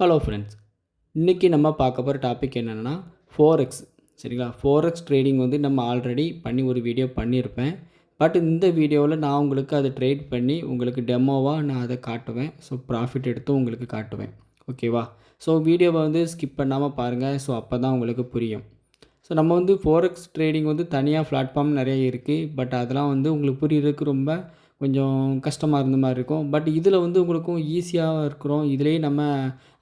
Hello friends, இன்றைக்கி நம்ம பார்க்க போகிற டாபிக் என்னென்னா ஃபோரெக்ஸ். சரிங்களா? ஃபோரெக்ஸ் ட்ரேடிங் வந்து நம்ம ஆல்ரெடி பண்ணி ஒரு வீடியோ பண்ணியிருப்பேன். பட் இந்த வீடியோவில் நான் உங்களுக்கு அதை ட்ரேட் பண்ணி உங்களுக்கு டெமோவாக நான் அதை காட்டுவேன். ஸோ ப்ராஃபிட் எடுத்து உங்களுக்கு காட்டுவேன். ஓகேவா? ஸோ வீடியோவை வந்து ஸ்கிப் பண்ணாமல் பாருங்கள். ஸோ அப்போ தான் உங்களுக்கு புரியும். ஸோ நம்ம வந்து ஃபோரெக்ஸ் ட்ரேடிங் வந்து தனியாக பிளாட்ஃபார்ம் நிறைய இருக்குது. பட் அதெல்லாம் வந்து உங்களுக்கு புரியறதுக்கு ரொம்ப கொஞ்சம் கஷ்டமாக இருந்த மாதிரி இருக்கும். பட் இதில் வந்து உங்களுக்கும் ஈஸியாக இருக்கிறோம். இதிலேயே நம்ம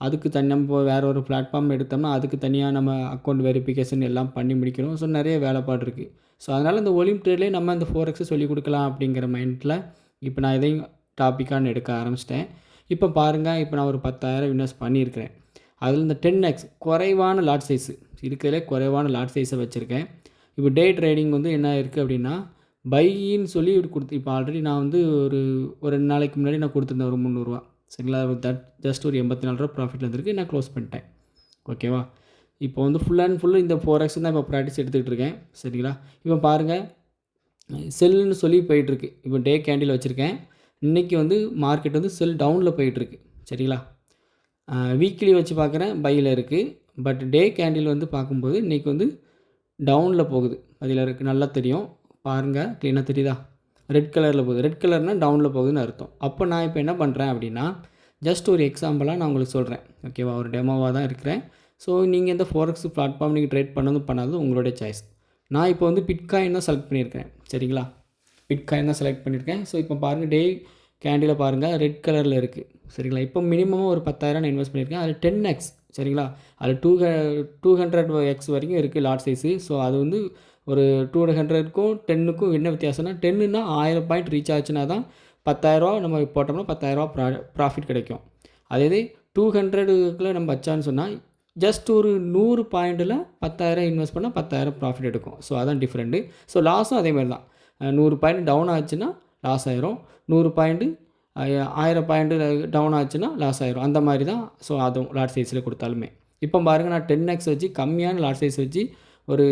அதுக்கு நம்ம வேறு ஒரு பிளாட்ஃபார்ம் எடுத்தோம்னா அதுக்கு தனியாக நம்ம அக்கௌண்ட் வெரிஃபிகேஷன் எல்லாம் பண்ணி முடிக்கணும். ஸோ நிறைய வேலைப்பாடு இருக்குது. ஸோ அதனால் இந்த ஒலிம் ட்ரேட்லேயே நம்ம இந்த ஃபோரெக்ஸை சொல்லிக் கொடுக்கலாம் அப்படிங்கிற மைண்டில் இப்போ நான் இதையும் டாப்பிக்கான எடுக்க ஆரம்பிச்சிட்டேன். இப்போ பாருங்கள், இப்போ நான் ஒரு 10,000 இன்வெஸ்ட் பண்ணியிருக்கிறேன். அதில் இந்த 10x குறைவான லாட் சைஸு இருக்கிறதுலே குறைவான லாட் சைஸை வச்சுருக்கேன். இப்போ டே ட்ரேடிங் வந்து என்ன இருக்குது அப்படின்னா பையின்னு சொல்லி இப்போ ஆல்ரெடி நான் வந்து ஒரு 2 நாளைக்கு முன்னாடி நான் கொடுத்துருந்தேன் ஒரு 300 சரிங்களா? ஜஸ்ட் ஒரு 84 ப்ராஃபிட் வந்துருக்கு. நான் க்ளோஸ் பண்ணிட்டேன். ஓகேவா? இப்போ வந்து ஃபுல் அண்ட் ஃபுல்லு இந்த 4x தான் இப்போ ப்ராக்டிஸ் எடுத்துக்கிட்டு இருக்கேன். சரிங்களா? இப்போ பாருங்கள், செல்லுன்னு சொல்லி போயிட்டுருக்கு. இப்போ டே கேண்டில் வச்சுருக்கேன். இன்றைக்கி வந்து மார்க்கெட் வந்து செல் டவுனில் போயிட்டுருக்கு. சரிங்களா? வீக்லி வச்சு பார்க்குறேன், பையில் இருக்குது. பட் டே கேண்டில் வந்து பார்க்கும்போது இன்றைக்கி வந்து டவுனில் போகுது. அதில் இருக்குது, நல்லா தெரியும். பாருங்கள், க்ளீனாக தெரியுதா? ரெட் கலரில் போகுது. ரெட் கலர்னால் டவுனில் போகுதுன்னு அர்த்தம். அப்போ நான் இப்போ என்ன பண்ணுறேன் அப்படின்னா, ஜஸ்ட் ஒரு எக்ஸாம்பிளாக நான் உங்களுக்கு சொல்கிறேன். ஓகேவா? ஒரு டெமோவாக தான் இருக்கிறேன். ஸோ நீங்கள் இந்த ஃபோரெக்ஸ் பிளாட்ஃபார்ம் நீங்கள் ட்ரேட் பண்ணாதது உங்களுடைய சாய்ஸ். நான் இப்போ வந்து பிட்காயின் தான் செலக்ட் பண்ணியிருக்கேன். சரிங்களா? பிட்காயின் தான் செலக்ட் பண்ணியிருக்கேன். ஸோ இப்போ பாருங்கள், டே கேண்டில் பாருங்கள், ரெட் கலரில் இருக்குது. சரிங்களா? இப்போ மினிமமாக ஒரு 10,000 நான் இன்வெஸ்ட் பண்ணியிருக்கேன். அதில் 10x சரிங்களா? அதில் 200x வரைக்கும் இருக்குது லாட் சைஸு. ஸோ அது வந்து ஒரு 200க்கும் 10க்கும் என்ன வித்தியாசம்னா, 10ன்னா 1000 பாயிண்ட் ரீச் ஆச்சுன்னா தான் 10,000 நம்ம போட்டோம்னா 10,000 ப்ராஃபிட் கிடைக்கும். அதே 200க்குள்ளே நம்ம வச்சான்னு சொன்னால் ஜஸ்ட் ஒரு 100 பாயிண்டில் 10,000 இன்வெஸ்ட் பண்ணால் 10,000 ப்ராஃபிட் எடுக்கும். ஸோ அதான் டிஃப்ரெண்ட்டு. ஸோ லாஸும் அதேமாதிரி தான். 100 பாயிண்ட் டவுன் ஆச்சுன்னா லாஸ் ஆயிரும். 100 பாயிண்ட்டு 1000 பாயிண்ட்டு டவுன் ஆச்சுன்னா லாஸ் ஆயிரும். அந்த மாதிரி தான். ஸோ அதுவும் லாட் சைஸில் கொடுத்தாலுமே இப்போ பாருங்கள், நான் 10x வச்சு கம்மியான லாட் சைஸ் வச்சு ஒரு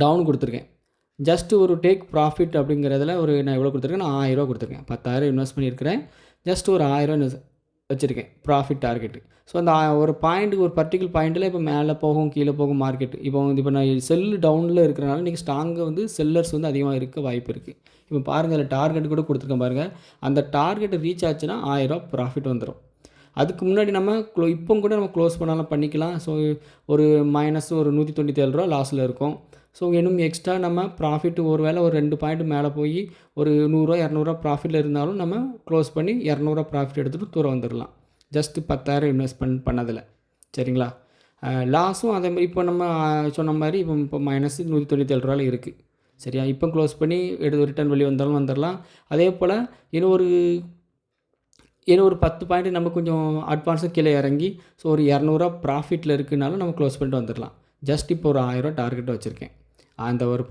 டவுன் கொடுத்துருக்கேன். ஜஸ்ட் ஒரு டேக் ப்ராஃபிட் அப்படிங்கிறதுல நான் எவ்வளோ கொடுத்துருக்கேன்? நான் 1000 கொடுத்துருக்கேன். 10,000 இன்வெஸ்ட் பண்ணியிருக்கிறேன். ஜஸ்ட் ஒரு 1000 வச்சுருக்கேன் ப்ராஃபிட் டார்கெட்டு. ஸோ அந்த ஒரு பாயிண்ட்டுக்கு ஒரு பர்டிகுலர் பாயிண்ட்டில் இப்போ மேலே போகும், கீழே போகும் மார்க்கெட். இப்போ நான் செல்லு டவுனில் இருக்கிறனால இன்றைக்கி ஸ்ட்ராங்காக வந்து செல்லர்ஸ் வந்து அதிகமாக இருக்க வாய்ப்பு இருக்குது. இப்போ பாருங்கள், அதில் டார்கெட் கூட கொடுத்துருக்கேன் பாருங்கள். அந்த டார்கெட் ரீச் ஆச்சுன்னா 1000 ப்ராஃபிட் வந்துடும். அதுக்கு முன்னாடி நம்ம இப்போ கூட நம்ம க்ளோஸ் பண்ணாலும் பண்ணிக்கலாம். ஸோ ஒரு மைனஸ் ஒரு 197 லாஸில் இருக்கும். ஸோ இன்னும் எக்ஸ்ட்ரா நம்ம ப்ராஃபிட் ஒரு வேளை ஒரு 2 பாயிண்ட் மேலே போய் ஒரு 100 200 ப்ராஃபிட்டில் இருந்தாலும் நம்ம க்ளோஸ் பண்ணி 200 ப்ராஃபிட் எடுத்துகிட்டு தூரம் வந்துடலாம். ஜஸ்ட்டு 10,000 இன்வெஸ்ட்மெண்ட் பண்ணதில். சரிங்களா? லாஸும் அதே மாதிரி இப்போ நம்ம சொன்ன மாதிரி இப்போ மைனஸ் 197 இருக்குது. சரியா? இப்போ க்ளோஸ் பண்ணி ரிட்டர்ன் வெளியே வந்தாலும் வந்துடலாம். அதே போல் இன்னும் ஒரு 10 பாயிண்ட் நம்ம கொஞ்சம் அட்வான்ஸாக கீழே இறங்கி ஸோ ஒரு 200 ப்ராஃபிட்டில் இருக்குனாலும் நம்ம க்ளோஸ் பண்ணிட்டு வந்துடலாம். ஜஸ்ட் இப்போ ஒரு 1000 டார்கெட் வச்சுருக்கேன். அந்த ஒரு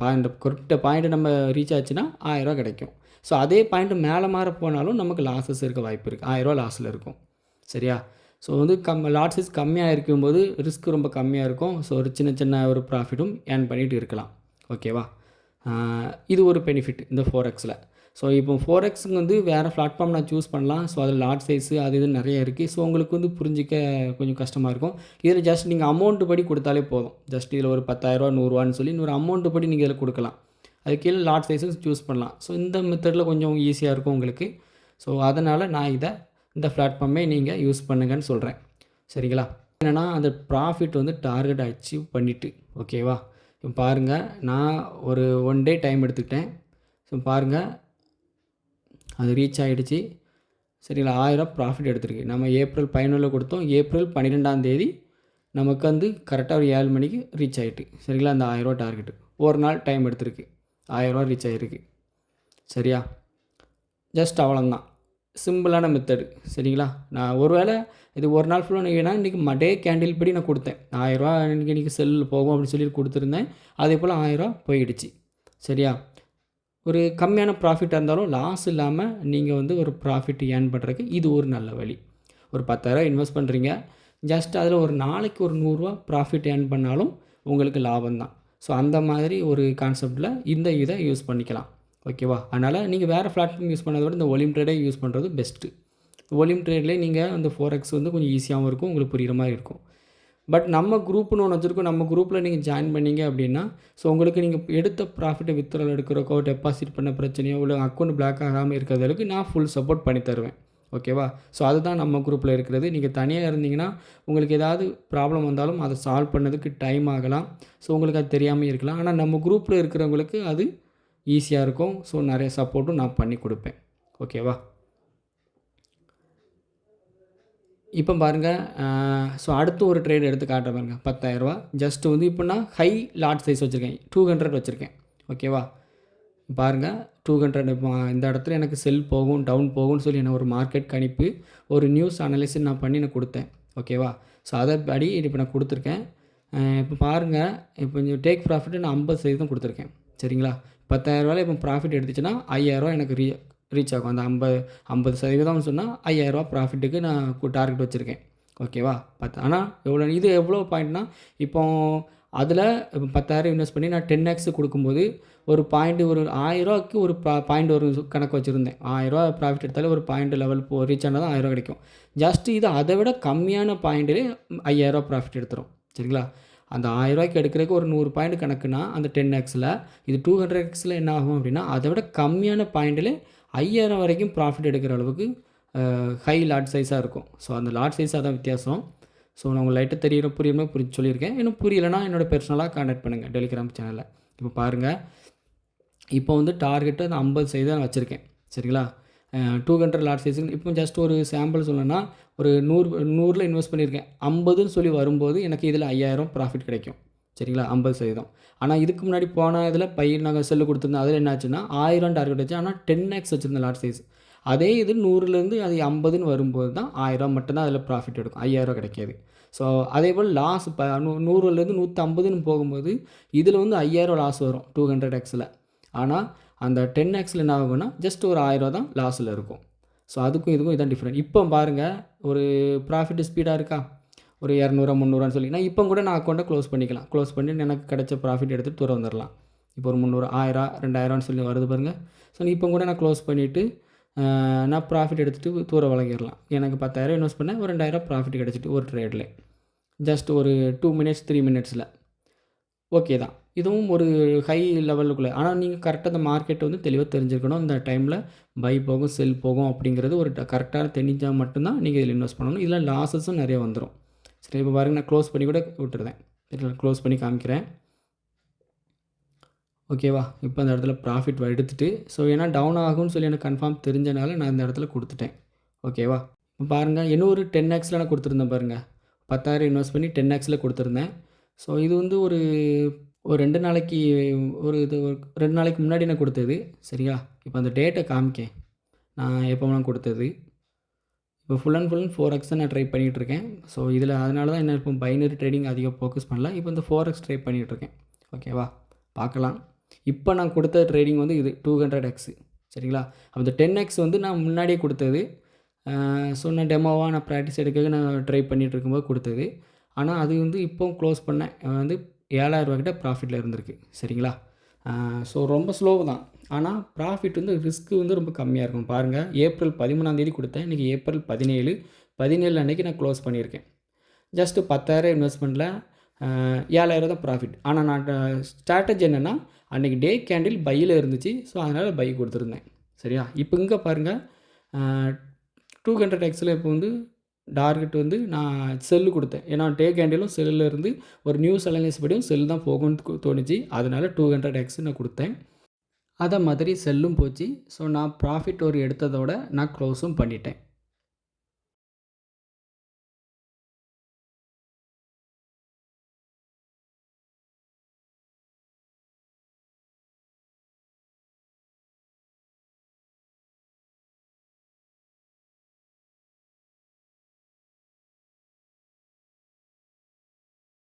குறிப்பிட்ட பாயிண்ட் நம்ம ரீச் ஆச்சுன்னா 1000 கிடைக்கும். ஸோ அதே பாயிண்ட் மேலே மாற போனாலும் நமக்கு லாஸஸ் இருக்க வாய்ப்பு இருக்குது. 1000 லாஸில் இருக்கும். சரியா? ஸோ வந்து லாட் சைஸ் கம்மியாக இருக்கும்போது ரிஸ்க் ரொம்ப கம்மியாக இருக்கும். ஸோ ஒரு சின்ன ஒரு ப்ராஃபிட்டும் ஏர்ன் பண்ணிகிட்டு இருக்கலாம். ஓகேவா? இது ஒரு பெனிஃபிட் இந்த 4xல். ஸோ இப்போ 4xக்கு வந்து வேறு பிளாட்ஃபார்ம் நான் சூஸ் பண்ணலாம். ஸோ அதில் லாட் சைஸு அது இது நிறைய இருக்குது. ஸோ உங்களுக்கு வந்து புரிஞ்சிக்க கொஞ்சம் கஷ்டமாக இருக்கும். இதில் ஜஸ்ட் நீங்கள் அமௌண்ட்டு படி கொடுத்தாலே போதும். ஜஸ்ட் இதில் ஒரு 10,000 100 சொல்லி இன்னொரு அமௌண்ட்டு படி நீங்கள் இதில் கொடுக்கலாம். அது கீழே லாட் சைஸும் சூஸ் பண்ணலாம். ஸோ இந்த மெத்தடில் கொஞ்சம் ஈஸியாக இருக்கும் உங்களுக்கு. ஸோ அதனால் நான் இந்த பிளாட்ஃபார்மே நீங்கள் யூஸ் பண்ணுங்கன்னு சொல்கிறேன். சரிங்களா? என்னென்னா அந்த ப்ராஃபிட் வந்து டார்கெட் அச்சீவ் பண்ணிவிட்டு ஓகேவா? இப்போ பாருங்கள், நான் ஒரு 1 டே டைம் எடுத்துக்கிட்டேன். ஸோ பாருங்கள், அது ரீச் ஆகிடுச்சு. சரிங்களா? 1000 ப்ராஃபிட் எடுத்துருக்கு. நம்ம ஏப்ரல் 11 கொடுத்தோம். ஏப்ரல் 12 நமக்கு வந்து கரெக்டாக ஒரு 7 மணிக்கு ரீச் ஆகிட்டு. சரிங்களா? அந்த 1000 டார்கெட்டு ஒரு நாள் டைம் எடுத்துருக்கு. 1000 ரீச் ஆகிருக்கு. சரியா? ஜஸ்ட் அவ்வளோதான். சிம்பிளான மெத்தடு. சரிங்களா? நான் ஒரு வேளை இது ஒரு நாள் ஃபுல்லாக நீங்கன்னா இன்றைக்கி டே கேண்டில் படி நான் கொடுத்தேன். 1000 இன்றைக்கி செல்லில் போகும் அப்படின்னு சொல்லி கொடுத்துருந்தேன். அதே போல் 1000 போயிடுச்சு. சரியா? ஒரு கம்மியான ப்ராஃபிட்டாக இருந்தாலும் லாஸ் இல்லாமல் நீங்கள் வந்து ஒரு ப்ராஃபிட் ஏர்ன் பண்ணுறதுக்கு இது ஒரு நல்ல வழி. ஒரு 10,000 இன்வெஸ்ட் பண்ணுறீங்க. ஜஸ்ட் அதில் ஒரு நாளைக்கு ஒரு 100 ப்ராஃபிட் ஏர்ன் பண்ணாலும் உங்களுக்கு லாபம் தான். ஸோ அந்த மாதிரி ஒரு கான்செப்டில் இதை யூஸ் பண்ணிக்கலாம். ஓகேவா? அதனால் நீங்கள் வேறு பிளாட்ஃபார்ம் யூஸ் பண்ணதை விட இந்த ஒலிம் ட்ரேடே யூஸ் பண்ணுறது பெஸ்ட்டு. வால்யூம் ட்ரேட்லேயே நீங்கள் அந்த ஃபோரெக்ஸ் வந்து கொஞ்சம் ஈஸியாகவும் இருக்கும், உங்களுக்கு புரிகிற மாதிரி இருக்கும். பட் நம்ம குரூப்னு ஒன்று வச்சுருக்கோம். நம்ம குரூப்பில் நீங்கள் ஜாயின் பண்ணீங்க அப்படின்னா, ஸோ உங்களுக்கு நீங்கள் எடுத்த ப்ராஃபிட்டை வித்ட்ரால் எடுக்கிறக்கோ, டெபாசிட் பண்ண பிரச்சனையோ, இல்லை அக்கௌண்ட் பிளாக் ஆகாமல் இருக்கிற அளவுக்கு நான் ஃபுல் சப்போர்ட் பண்ணி தருவேன். ஓகேவா? ஸோ அதுதான் நம்ம குரூப்பில் இருக்கிறது. நீங்கள் தனியாக இருந்தீங்கன்னா, உங்களுக்கு ஏதாவது ப்ராப்ளம் வந்தாலும் அதை சால்வ் பண்ணதுக்கு டைம் ஆகலாம். ஸோ உங்களுக்கு அது தெரியாமல் இருக்கலாம். ஆனால் நம்ம குரூப்பில் இருக்கிறவங்களுக்கு அது ஈஸியாக இருக்கும். ஸோ நிறைய சப்போர்ட்டும் நான் பண்ணி கொடுப்பேன். ஓகேவா? இப்போ பாருங்கள், ஸோ அடுத்து ஒரு ட்ரேட் எடுத்து காட்டுறேன் பாருங்க. 10,000 ஜஸ்ட்டு வந்து இப்போ நான் ஹை லாட் சைஸ் வச்சுருக்கேன். 200 வச்சுருக்கேன். ஓகேவா? பாருங்கள், 200 இப்போ இந்த இடத்துல எனக்கு செல் போகும், டவுன் போகும்னு சொல்லி என்ன ஒரு மார்க்கெட் கணிப்பு, ஒரு நியூஸ் அனலைசிஸ் நான் பண்ணி நான் கொடுத்தேன். ஓகேவா? ஸோ அதைப்படி இப்போ நான் கொடுத்துருக்கேன். இப்போ பாருங்கள், இப்போ கொஞ்சம் டேக் ப்ராஃபிட்டு நான் 50% கொடுத்துருக்கேன். சரிங்களா? 10,000 இப்போ ப்ராஃபிட் எடுத்துச்சுன்னா 5,000 எனக்கு ரீச் ஆகும். அந்த 50% சொன்னால் 5,000 ப்ராஃபிட்டுக்கு நான் டார்கெட் வச்சுருக்கேன். ஓகேவா? ஆனால் இது எவ்வளோ பாயிண்ட்னா, இப்போ அதில் இப்போ 10,000 இன்வெஸ்ட் பண்ணி நான் 10x கொடுக்கும்போது ஒரு பாயிண்ட் ஒரு 1,000க்கு ஒரு பாயிண்ட் ஒரு கணக்கு வச்சுருந்தேன். 1,000 ப்ராஃபிட் எடுத்தாலே ஒரு பாயிண்ட் லெவல் ரீச் ஆனால் தான் 1,000 கிடைக்கும். ஜஸ்ட் இது அதை விட கம்மியான பாயிண்ட்லேயே 5,000 ப்ராஃபிட் எடுத்துரும். சரிங்களா? அந்த 1,000 எடுக்கிறதுக்கு ஒரு 100 பாயிண்ட் கணக்குனா அந்த 10xல், இது 200xல் என்ன ஆகும் அப்படின்னா, அதை விட கம்மியான பாயிண்டில் 5,000 வரைக்கும் ப்ராஃபிட் எடுக்கிற அளவுக்கு ஹை லாட் சைஸாக இருக்கும். ஸோ அந்த லாட் சைஸாக தான் வித்தியாசம். ஸோ நான் உங்களுக்கு லைட்டாக புரியுற சொல்லியிருக்கேன். இன்னும் புரியலைன்னா என்னோட பர்சனலாக கான்டாக்ட் பண்ணுங்கள் டெலிகிராம் சேனலில். இப்போ பாருங்கள், இப்போ வந்து டார்கெட்டு அந்த 50% நான் வச்சுருக்கேன். சரிங்களா? 200 லாட் சைஸு இப்போ ஜஸ்ட் ஒரு சாம்பிள் சொல்லணும்னா, ஒரு 100ல் இன்வெஸ்ட் பண்ணியிருக்கேன். 50ன்னு சொல்லி வரும்போது எனக்கு இதில் 5,000 ப்ராஃபிட் கிடைக்கும். சரிங்களா? 50%. ஆனால் இதுக்கு முன்னாடி போன இதில் நாங்கள் செல்லு கொடுத்துருந்தோம். அதில் என்ன ஆச்சுன்னா 1,000 டார்கெட் வச்சு, ஆனால் 10x வச்சுருந்தேன் லாட் சைஸ். அதே இது 100லேருந்து அது 50ன்னு வரும்போது தான் 1,000 மட்டும்தான் அதில் ப்ராஃபிட் எடுக்கும். 5,000 கிடைக்காது. ஸோ அதே போல் லாஸ் இப்போ 100லேருந்து 150ன்னு போகும்போது இதில் வந்து 5,000 லாஸ் வரும் 200xல். ஆனால் அந்த 10xல் என்ன ஆகும்னா ஜஸ்ட் ஒரு 1,000 தான் லாஸில் இருக்கும். ஸோ அதுக்கும் இதுக்கும் இதான் டிஃப்ரெண்ட். இப்போ பாருங்கள், ஒரு ப்ராஃபிட் ஸ்பீடாக இருக்கா? ஒரு 200 300 சொல்லி நான் இப்போ கூட நான் அக்கௌண்ட்டை க்ளோஸ் பண்ணிக்கலாம். க்ளோஸ் பண்ணி எனக்கு கிடைச்ச ப்ராஃபிட் எடுத்துகிட்டு தூரம் வந்துடலாம். இப்போ ஒரு 300 1000 2000 சொல்லி வருது பாருங்கள். ஸோ இப்போ கூட நான் க்ளோஸ் பண்ணிவிட்டு நான் ப்ராஃபிட் எடுத்துகிட்டு தூரம் வழங்கிடலாம். எனக்கு 10,000 இன்வெஸ்ட் பண்ணேன், ஒரு 2,000 ப்ராஃபிட் கிடச்சிட்டு ஒரு ட்ரேடில் ஜஸ்ட் ஒரு 2 மினிட்ஸ் 3 மினிட்ஸில். ஓகே தான், இதுவும் ஒரு ஹை லெவலுக்குள்ளே. ஆனால் நீங்கள் கரெக்டாக அந்த மார்க்கெட்டை வந்து தெளிவாக தெரிஞ்சுக்கணும். இந்த டைமில் பை போகும் செல் போகும் அப்படிங்கிறது ஒரு கரெக்டாக தெரிஞ்சால் மட்டும்தான் நீங்கள் இதில் இன்வெஸ்ட் பண்ணணும். இதில் லாஸஸும் நிறைய வந்துடும். சரி, இப்போ பாருங்கள், நான் க்ளோஸ் பண்ணி கூட விட்டுருந்தேன். க்ளோஸ் பண்ணி காமிக்கிறேன். ஓகேவா? இப்போ அந்த இடத்துல ப்ராஃபிட் எடுத்துகிட்டு, ஸோ ஏன்னா டவுன் ஆகும்னு சொல்லி எனக்கு கன்ஃபார்ம் தெரிஞ்சனால நான் இந்த இடத்துல கொடுத்துட்டேன். ஓகேவா? இப்போ பாருங்கள், இன்னொரு 10xல் நான் கொடுத்துருந்தேன் பாருங்கள். 10,000 இன்வெஸ்ட் பண்ணி 10xல் கொடுத்துருந்தேன். ஸோ இது வந்து ஒரு 2 நாளைக்கு ஒரு 2 நாளைக்கு முன்னாடி நான் கொடுத்தது. சரியா? இப்போ அந்த டேட்டை காமிக்கேன், நான் எப்போலாம் கொடுத்தது. இப்போ ஃபுல் அண்ட் 4x தான் நான் ட்ரை பண்ணிகிட்ருக்கேன். ஸோ இதில் அதனால தான் என்ன இப்போ பைனரி ட்ரேடிங் அதிகம் ஃபோக்கஸ் பண்ணல. இப்போ இந்த 4x ட்ரை பண்ணிகிட்ருக்கேன். ஓகேவா? பார்க்கலாம். இப்போ நான் கொடுத்த ட்ரேடிங் வந்து இது 200x. சரிங்களா? அப்போ இந்த 10x வந்து நான் முன்னாடியே கொடுத்தது. ஸோ நான் டெமோவாக நான் ப்ராக்டிஸ் எடுக்க நான் ட்ரை பண்ணிகிட்டு இருக்கும்போது கொடுத்தது. ஆனால் அது வந்து இப்போ க்ளோஸ் பண்ணேன் வந்து 7,000 கிட்ட ப்ராஃபிட்டில் இருந்திருக்கு. சரிங்களா? ஸோ ரொம்ப ஸ்லோ தான். ஆனால் ப்ராஃபிட் வந்து ரிஸ்க்கு வந்து ரொம்ப கம்மியாக இருக்கும். பாருங்கள், ஏப்ரல் 13 கொடுத்தேன். இன்றைக்கி ஏப்ரல் 17 அன்றைக்கி நான் க்ளோஸ் பண்ணியிருக்கேன். ஜஸ்ட்டு 10,000 இன்வெஸ்ட்மெண்ட்டில் 7,000 தான் ப்ராஃபிட். ஆனால் நான் ஸ்ட்ராட்டஜி என்னென்னா, அன்றைக்கி டே கேண்டில் பையில் இருந்துச்சு. ஸோ அதனால் பை கொடுத்துருந்தேன். சரியா? இப்போ இங்கே பாருங்கள், 200xல் இப்போ வந்து டார்கெட் வந்து நான் செல்லு கொடுத்தேன். ஏன்னா டே கேண்டிலும் செல்லில் இருந்து ஒரு நியூஸ் அனலைஸ் படியும் செல் தான் போகும்னு தோணுச்சு. அதனால் 200x நான் கொடுத்தேன். அதை மாதிரி செல்லும் போச்சு. ஸோ நான் ப்ராஃபிட் ஒரு எடுத்ததோட நான் க்ளோஸும் பண்ணிட்டேன்.